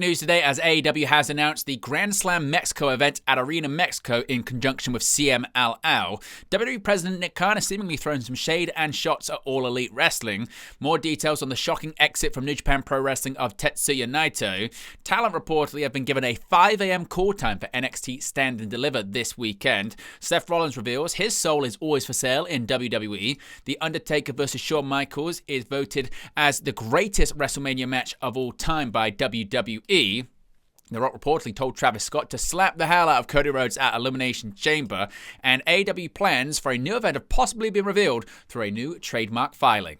News today as AEW has announced the Grand Slam Mexico event at Arena Mexico in conjunction with CMLL. WWE President Nick Khan has seemingly thrown some shade and shots at All Elite Wrestling. More details on the shocking exit from New Japan Pro Wrestling of Tetsuya Naito. Talent reportedly have been given a 5 a.m. call time for NXT Stand and Deliver this weekend. Seth Rollins reveals his soul is always for sale in WWE. The Undertaker vs. Shawn Michaels is voted as the greatest WrestleMania match of all time by WWE. The Rock reportedly told Travis Scott to slap the hell out of Cody Rhodes at Elimination Chamber, and AEW plans for a new event have possibly been revealed through a new trademark filing.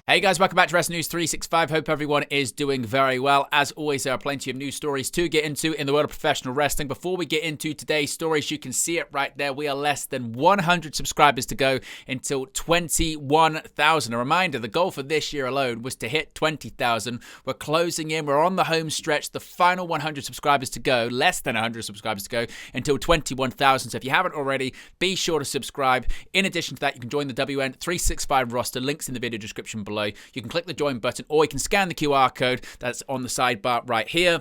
Hey guys, welcome back to Wrestling News 365. Hope everyone is doing very well. As always, there are plenty of news stories to get into in the world of professional wrestling. Before we get into today's stories, you can see it right there. We are less than 100 subscribers to go until 21,000. A reminder, the goal for this year alone was to hit 20,000. We're closing in. We're on the home stretch. The final 100 subscribers to go, less than 100 subscribers to go until 21,000. So if you haven't already, be sure to subscribe. In addition to that, you can join the WN365 roster. Links in the video description below. You can click the join button or you can scan the QR code that's on the sidebar right here.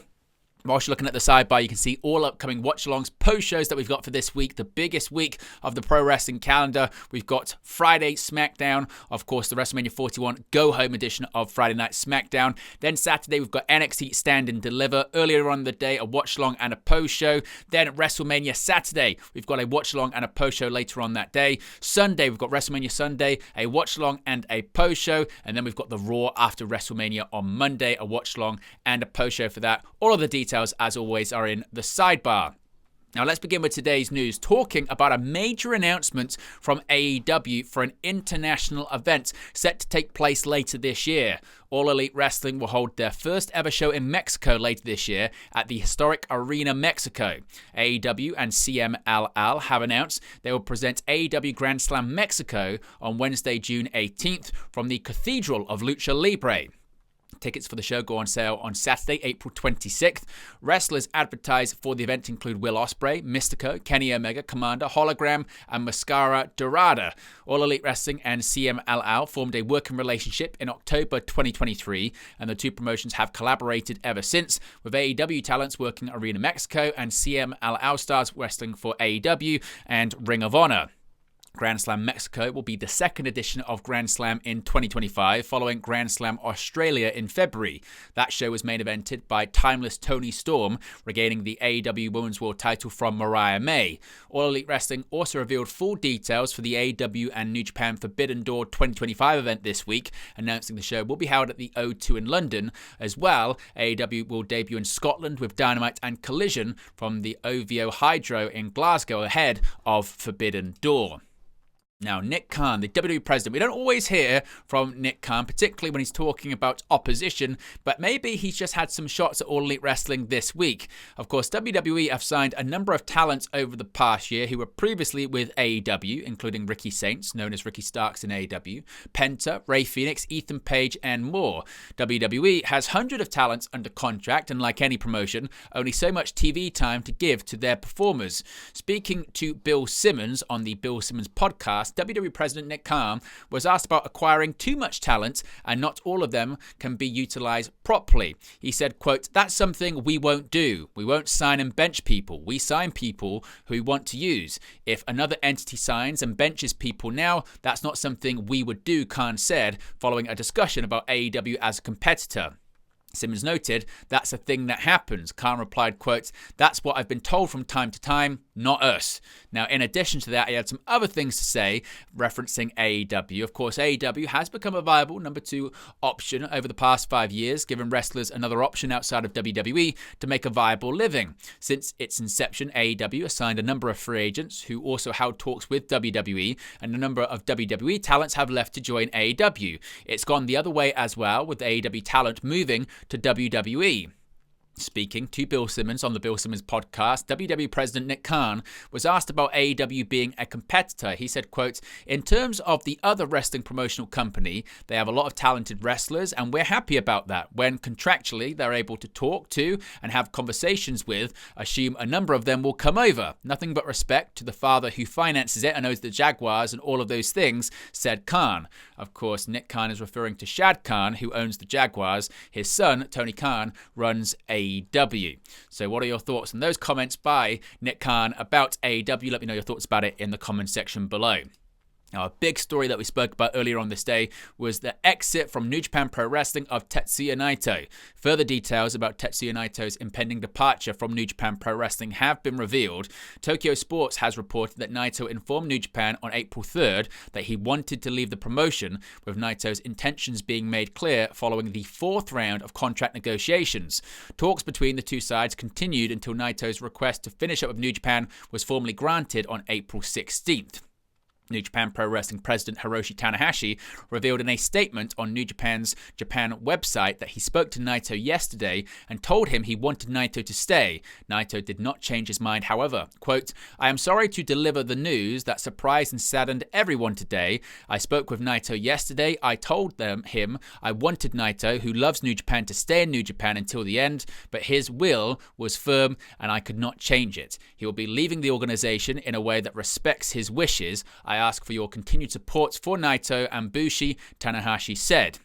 Whilst you're looking at the sidebar, you can see all upcoming watch-alongs, post-shows that we've got for this week, the biggest week of the pro wrestling calendar. We've got Friday SmackDown, of course, the WrestleMania 41 Go-Home edition of Friday Night SmackDown. Then Saturday, we've got NXT Stand and Deliver. Earlier on in the day, a watch-along and a post-show. Then WrestleMania Saturday, we've got a watch-along and a post-show later on that day. Sunday, we've got WrestleMania Sunday, a watch-along and a post-show. And then we've got the Raw after WrestleMania on Monday, a watch-along and a post-show for that. All of the details, as always, are in the sidebar. Now let's begin with today's news, talking about a major announcement from AEW for an international event set to take place later this year. All Elite Wrestling will hold their first ever show in Mexico later this year at the historic Arena Mexico. AEW and CMLL have announced they will present AEW Grand Slam Mexico on Wednesday, June 18th from the Cathedral of Lucha Libre. Tickets for the show go on sale on Saturday, April 26th. Wrestlers advertised for the event include Will Ospreay, Mystico, Kenny Omega, Commander, Hologram, and Mascara Dorada. All Elite Wrestling and CMLL formed a working relationship in October 2023, and the two promotions have collaborated ever since, with AEW talents working Arena Mexico and CMLL stars wrestling for AEW and Ring of Honor. Grand Slam Mexico will be the second edition of Grand Slam in 2025, following Grand Slam Australia in February. That show was main evented by timeless Toni Storm, regaining the AEW Women's World title from Mariah May. All Elite Wrestling also revealed full details for the AEW and New Japan Forbidden Door 2025 event this week, announcing the show will be held at the O2 in London. As well, AEW will debut in Scotland with Dynamite and Collision from the OVO Hydro in Glasgow ahead of Forbidden Door. Now, Nick Khan, the WWE president, we don't always hear from Nick Khan, particularly when he's talking about opposition, but maybe he's just had some shots at All Elite Wrestling this week. Of course, WWE have signed a number of talents over the past year who were previously with AEW, including Ricky Saints, known as Ricky Starks in AEW, Penta, Rey Fenix, Ethan Page, and more. WWE has hundreds of talents under contract, and like any promotion, only so much TV time to give to their performers. Speaking to Bill Simmons on the Bill Simmons podcast, WWE President Nick Khan was asked about acquiring too much talent and not all of them can be utilized properly. He said, quote, "That's something we won't do. We won't sign and bench people. We sign people who we want to use. If another entity signs and benches people now, that's not something we would do," Khan said, following a discussion about AEW as a competitor. Simmons noted, "That's a thing that happens." Khan replied, quote, "That's what I've been told from time to time, not us." Now, in addition to that, he had some other things to say, referencing AEW. Of course, AEW has become a viable number 2 option over the past 5 years, giving wrestlers another option outside of WWE to make a viable living. Since its inception, AEW has signed a number of free agents who also held talks with WWE, and a number of WWE talents have left to join AEW. It's gone the other way as well, with AEW talent moving to WWE. Speaking to Bill Simmons on the Bill Simmons podcast, WWE President Nick Khan was asked about AEW being a competitor. He said, quote, "In terms of the other wrestling promotional company, they have a lot of talented wrestlers, and we're happy about that. When contractually they're able to talk to and have conversations with, assume a number of them will come over. Nothing but respect to the father who finances it and owns the Jaguars and all of those things," said Khan. Of course, Nick Khan is referring to Shad Khan, who owns the Jaguars. His son, Tony Khan, runs AEW. So what are your thoughts on those comments by Nick Khan about AEW? Let me know your thoughts about it in the comment section below. Now, a big story that we spoke about earlier on this day was the exit from New Japan Pro Wrestling of Tetsuya Naito. Further details about Tetsuya Naito's impending departure from New Japan Pro Wrestling have been revealed. Tokyo Sports has reported that Naito informed New Japan on April 3rd that he wanted to leave the promotion, with Naito's intentions being made clear following the fourth round of contract negotiations. Talks between the two sides continued until Naito's request to finish up with New Japan was formally granted on April 16th. New Japan Pro Wrestling President Hiroshi Tanahashi revealed in a statement on New Japan's Japan website that he spoke to Naito yesterday and told him he wanted Naito to stay. Naito did not change his mind, however. Quote, "I am sorry to deliver the news that surprised and saddened everyone today. I spoke with Naito yesterday. I told him I wanted Naito, who loves New Japan, to stay in New Japan until the end, but his will was firm and I could not change it. He will be leaving the organization in a way that respects his wishes. I ask for your continued support for Naito and Bushi," Tanahashi said.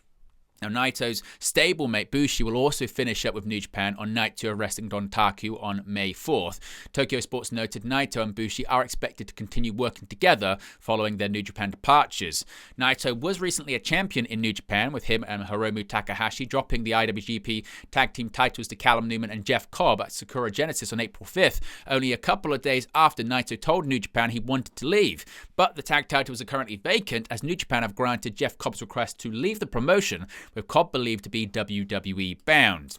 Now, Naito's stablemate Bushi will also finish up with New Japan on Night 2 of Wrestling Dontaku on May 4th. Tokyo Sports noted Naito and Bushi are expected to continue working together following their New Japan departures. Naito was recently a champion in New Japan, with him and Hiromu Takahashi dropping the IWGP Tag Team titles to Callum Newman and Jeff Cobb at Sakura Genesis on April 5th, only a couple of days after Naito told New Japan he wanted to leave. But the tag titles are currently vacant, as New Japan have granted Jeff Cobb's request to leave the promotion, with Cobb believed to be WWE bound.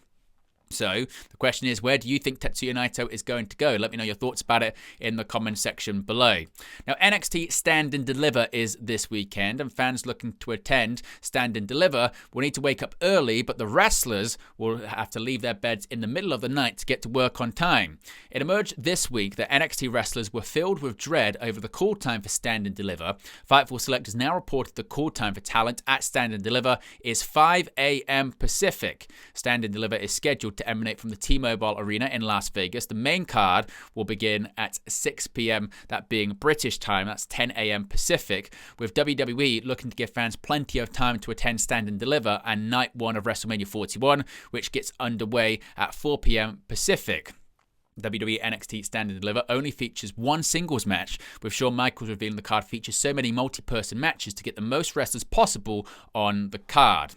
So, the question is, where do you think Tetsuya Naito is going to go? Let me know your thoughts about it in the comment section below. Now, NXT Stand and Deliver is this weekend, and fans looking to attend Stand and Deliver will need to wake up early, but the wrestlers will have to leave their beds in the middle of the night to get to work on time. It emerged this week that NXT wrestlers were filled with dread over the call time for Stand and Deliver. Fightful Select has now reported the call time for talent at Stand and Deliver is 5 a.m. Pacific. Stand and Deliver is scheduled to emanate from the T-Mobile Arena in Las Vegas. The main card will begin at 6 p.m., that being British time, that's 10 a.m. Pacific, with WWE looking to give fans plenty of time to attend Stand and Deliver and Night 1 of WrestleMania 41, which gets underway at 4 p.m. Pacific. WWE NXT Stand and Deliver only features one singles match, with Shawn Michaels revealing the card features so many multi-person matches to get the most wrestlers possible on the card.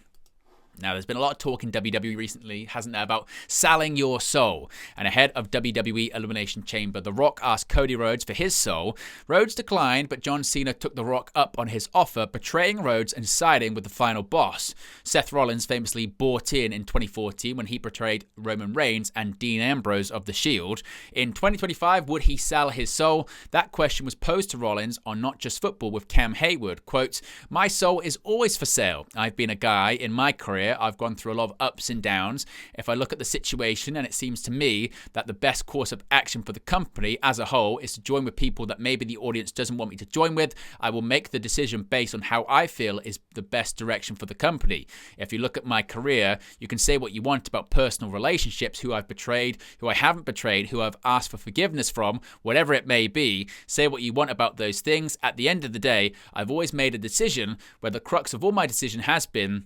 Now, there's been a lot of talk in WWE recently, hasn't there, about selling your soul. And ahead of WWE Elimination Chamber, The Rock asked Cody Rhodes for his soul. Rhodes declined, but John Cena took The Rock up on his offer, betraying Rhodes and siding with the final boss. Seth Rollins famously bought in 2014 when he betrayed Roman Reigns and Dean Ambrose of The Shield. In 2025, would he sell his soul? That question was posed to Rollins on Not Just Football with Cam Hayward. Quote, "My soul is always for sale. I've been a guy in my career. I've gone through a lot of ups and downs. If I look at the situation and it seems to me that the best course of action for the company as a whole is to join with people that maybe the audience doesn't want me to join with, I will make the decision based on how I feel is the best direction for the company. If you look at my career, you can say what you want about personal relationships, who I've betrayed, who I haven't betrayed, who I've asked for forgiveness from, whatever it may be. Say what you want about those things. At the end of the day, I've always made a decision where the crux of all my decision has been,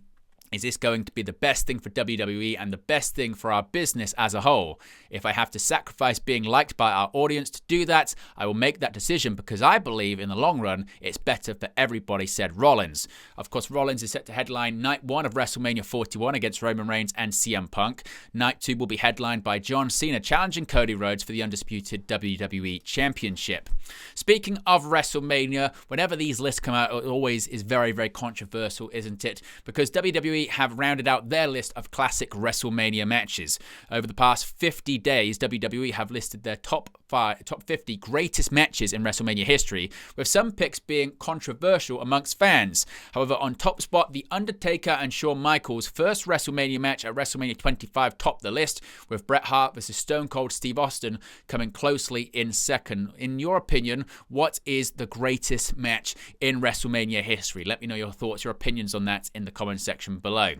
is this going to be the best thing for WWE and the best thing for our business as a whole? If I have to sacrifice being liked by our audience to do that, I will make that decision because I believe in the long run it's better for everybody," said Rollins. Of course, Rollins is set to headline Night 1 of WrestleMania 41 against Roman Reigns and CM Punk. Night 2 will be headlined by John Cena challenging Cody Rhodes for the undisputed WWE Championship. Speaking of WrestleMania, whenever these lists come out, it always is very, very controversial, isn't it? Because WWE WWE have rounded out their list of classic WrestleMania matches. Over the past 50 days, WWE have listed their top 50 greatest matches in WrestleMania history, with some picks being controversial amongst fans. However, on top spot, The Undertaker and Shawn Michaels' first WrestleMania match at WrestleMania 25 topped the list, with Bret Hart vs. Stone Cold Steve Austin coming closely in second. In your opinion, what is the greatest match in WrestleMania history? Let me know your thoughts, your opinions on that in the comment section below.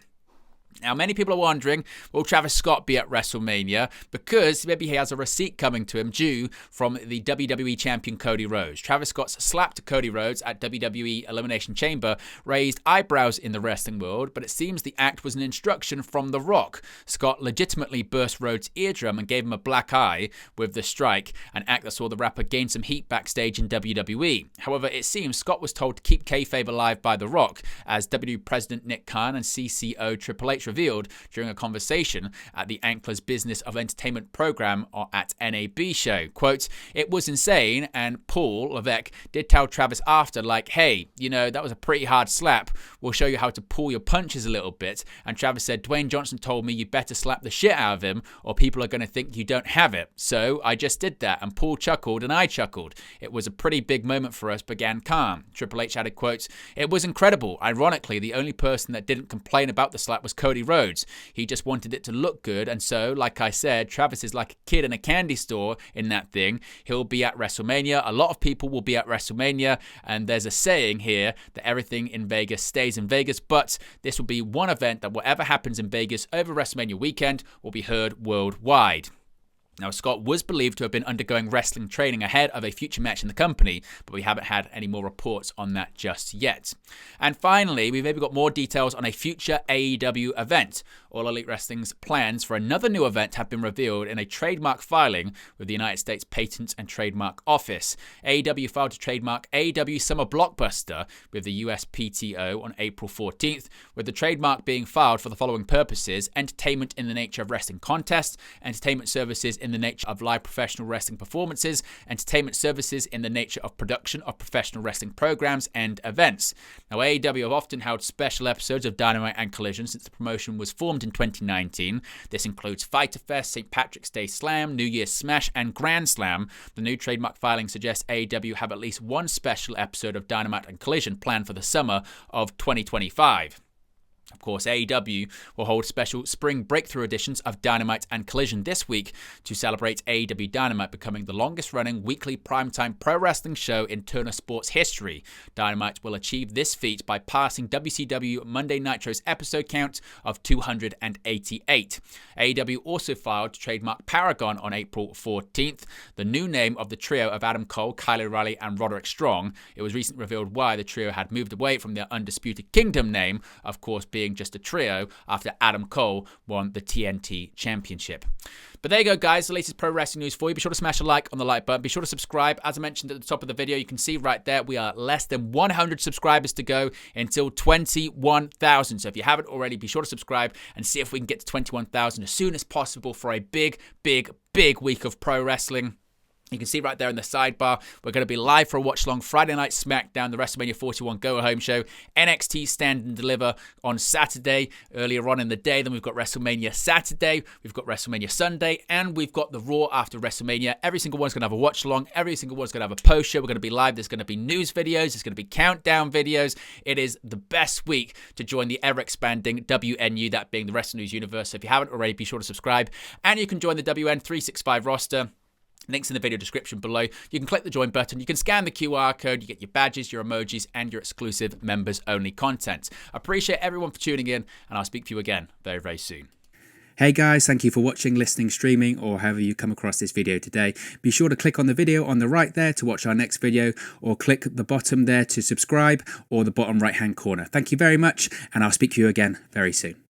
Now, many people are wondering, will Travis Scott be at WrestleMania? Because maybe he has a receipt coming to him due from the WWE champion Cody Rhodes. Travis Scott's slap to Cody Rhodes at WWE Elimination Chamber raised eyebrows in the wrestling world, but it seems the act was an instruction from The Rock. Scott legitimately burst Rhodes' eardrum and gave him a black eye with the strike, an act that saw the rapper gain some heat backstage in WWE. However, it seems Scott was told to keep kayfabe alive by The Rock, as WWE President Nick Khan and CCO Triple H revealed during a conversation at the Anklers Business of Entertainment program at NAB show. Quote, "It was insane," and Paul Levesque did tell Travis after, like, "Hey, you know, that was a pretty hard slap. We'll show you how to pull your punches a little bit." And Travis said, "Dwayne Johnson told me you better slap the shit out of him or people are going to think you don't have it. So I just did that." And Paul chuckled and I chuckled. "It was a pretty big moment for us," began Khan. Triple H added, quote, "It was incredible. Ironically, the only person that didn't complain about the slap was Cody Rhodes. He just wanted it to look good, and so, like I said, Travis is like a kid in a candy store in that thing. He'll be at WrestleMania. A lot of people will be at WrestleMania, and there's a saying here that everything in Vegas stays in Vegas, but this will be one event that whatever happens in Vegas over WrestleMania weekend will be heard worldwide." Now, Scott was believed to have been undergoing wrestling training ahead of a future match in the company, but we haven't had any more reports on that just yet. And finally, we've maybe got more details on a future AEW event. All Elite Wrestling's plans for another new event have been revealed in a trademark filing with the United States Patent and Trademark Office. AEW filed to trademark AEW Summer Blockbuster with the USPTO on April 14th, with the trademark being filed for the following purposes: entertainment in the nature of wrestling contests, entertainment services in the nature of live professional wrestling performances, entertainment services in the nature of production of professional wrestling programs and events. Now, AEW have often held special episodes of Dynamite and Collision since the promotion was formed in 2019. This includes Fyter Fest, St. Patrick's Day Slam, New Year's Smash, and Grand Slam. The new trademark filing suggests AEW have at least one special episode of Dynamite and Collision planned for the summer of 2025. Of course, AEW will hold special spring breakthrough editions of Dynamite and Collision this week to celebrate AEW Dynamite becoming the longest-running weekly primetime pro wrestling show in Turner Sports history. Dynamite will achieve this feat by passing WCW Monday Nitro's episode count of 288. AEW also filed to trademark Paragon on April 14th, the new name of the trio of Adam Cole, Kyle O'Reilly, and Roderick Strong. It was recently revealed why the trio had moved away from their Undisputed Kingdom name, of course being just a trio after Adam Cole won the TNT Championship. But there you go, guys, the latest pro wrestling news for you. Be sure to smash a like on the like button. Be sure to subscribe. As I mentioned at the top of the video, you can see right there, we are less than 100 subscribers to go until 21,000. So if you haven't already, be sure to subscribe and see if we can get to 21,000 as soon as possible for a big week of pro wrestling. You can see right there in the sidebar, we're going to be live for a watch-along Friday Night SmackDown, the WrestleMania 41 Go-Home Show, NXT Stand and Deliver on Saturday, earlier on in the day. Then we've got WrestleMania Saturday, we've got WrestleMania Sunday, and we've got the Raw after WrestleMania. Every single one's going to have a watch-along. Every single one's going to have a post-show. We're going to be live. There's going to be news videos. There's going to be countdown videos. It is the best week to join the ever-expanding WNU, that being the Wrestling News Universe. So if you haven't already, be sure to subscribe. And you can join the WN365 roster. Links in the video description below. You can click the join button. You can scan the QR code. You get your badges, your emojis, and your exclusive members-only content. I appreciate everyone for tuning in, and I'll speak to you again very soon. Hey guys, thank you for watching, listening, streaming, or however you come across this video today. Be sure to click on the video on the right there to watch our next video, or click the bottom there to subscribe, or the bottom right-hand corner. Thank you very much, and I'll speak to you again very soon.